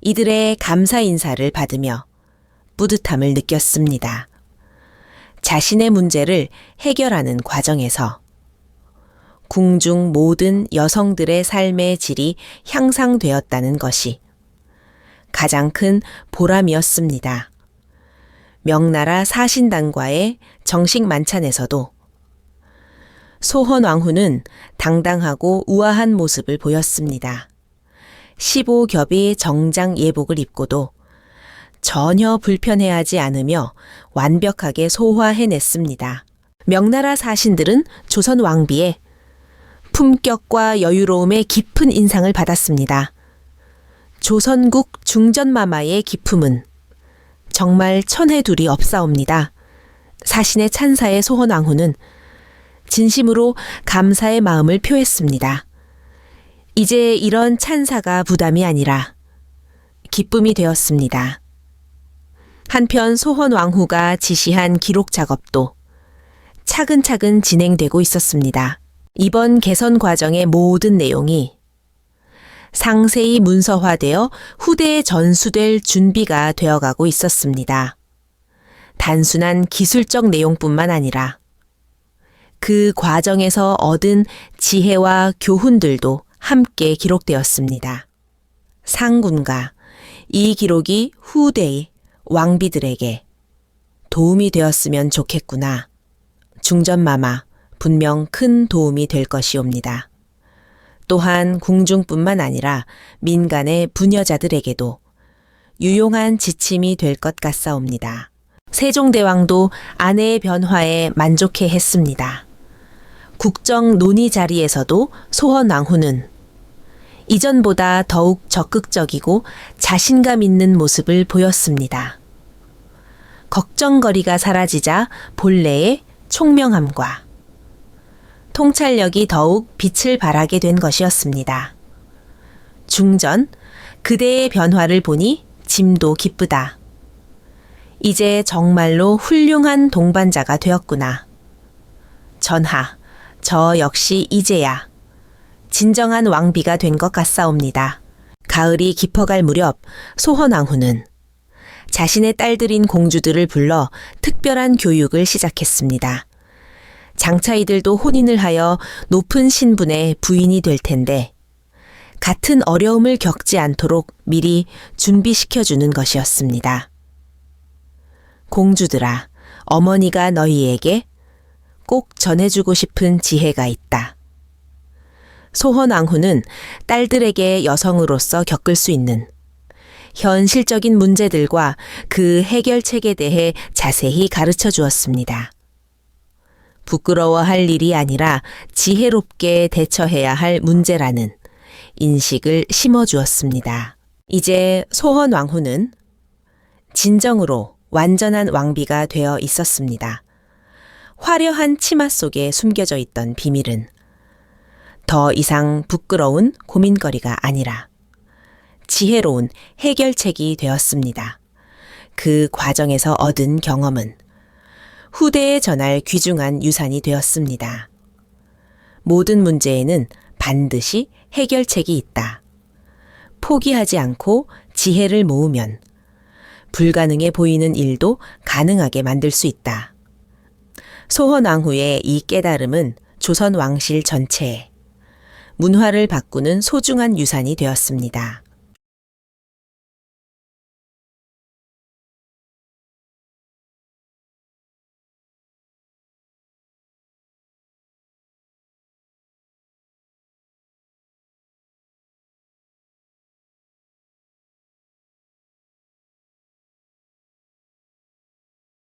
이들의 감사 인사를 받으며 뿌듯함을 느꼈습니다. 자신의 문제를 해결하는 과정에서 궁중 모든 여성들의 삶의 질이 향상되었다는 것이 가장 큰 보람이었습니다. 명나라 사신단과의 정식 만찬에서도 소헌왕후는 당당하고 우아한 모습을 보였습니다. 15겹의 정장 예복을 입고도 전혀 불편해하지 않으며 완벽하게 소화해냈습니다. 명나라 사신들은 조선 왕비의 품격과 여유로움에 깊은 인상을 받았습니다. 조선국 중전마마의 기품은 정말 천해둘이 없사옵니다. 사신의 찬사에 소헌왕후는 진심으로 감사의 마음을 표했습니다. 이제 이런 찬사가 부담이 아니라 기쁨이 되었습니다. 한편 소헌왕후가 지시한 기록 작업도 차근차근 진행되고 있었습니다. 이번 개선 과정의 모든 내용이 상세히 문서화되어 후대에 전수될 준비가 되어가고 있었습니다. 단순한 기술적 내용뿐만 아니라 그 과정에서 얻은 지혜와 교훈들도 함께 기록되었습니다. 상군가, 이 기록이 후대의 왕비들에게 도움이 되었으면 좋겠구나. 중전마마, 분명 큰 도움이 될 것이옵니다. 또한 궁중뿐만 아니라 민간의 부녀자들에게도 유용한 지침이 될 것 같사옵니다. 세종대왕도 아내의 변화에 만족해 했습니다. 국정 논의 자리에서도 소헌왕후는 이전보다 더욱 적극적이고 자신감 있는 모습을 보였습니다. 걱정거리가 사라지자 본래의 총명함과 통찰력이 더욱 빛을 발하게 된 것이었습니다. 중전, 그대의 변화를 보니 짐도 기쁘다. 이제 정말로 훌륭한 동반자가 되었구나. 전하, 저 역시 이제야 진정한 왕비가 된 것 같사옵니다. 가을이 깊어갈 무렵 소헌왕후는 자신의 딸들인 공주들을 불러 특별한 교육을 시작했습니다. 장차 이들도 혼인을 하여 높은 신분의 부인이 될 텐데 같은 어려움을 겪지 않도록 미리 준비시켜주는 것이었습니다. 공주들아, 어머니가 너희에게 꼭 전해주고 싶은 지혜가 있다. 소헌왕후는 딸들에게 여성으로서 겪을 수 있는 현실적인 문제들과 그 해결책에 대해 자세히 가르쳐 주었습니다. 부끄러워할 일이 아니라 지혜롭게 대처해야 할 문제라는 인식을 심어주었습니다. 이제 소헌왕후는 진정으로 완전한 왕비가 되어 있었습니다. 화려한 치마 속에 숨겨져 있던 비밀은 더 이상 부끄러운 고민거리가 아니라 지혜로운 해결책이 되었습니다. 그 과정에서 얻은 경험은 후대에 전할 귀중한 유산이 되었습니다. 모든 문제에는 반드시 해결책이 있다. 포기하지 않고 지혜를 모으면 불가능해 보이는 일도 가능하게 만들 수 있다. 소헌왕후의 이 깨달음은 조선 왕실 전체에 문화를 바꾸는 소중한 유산이 되었습니다.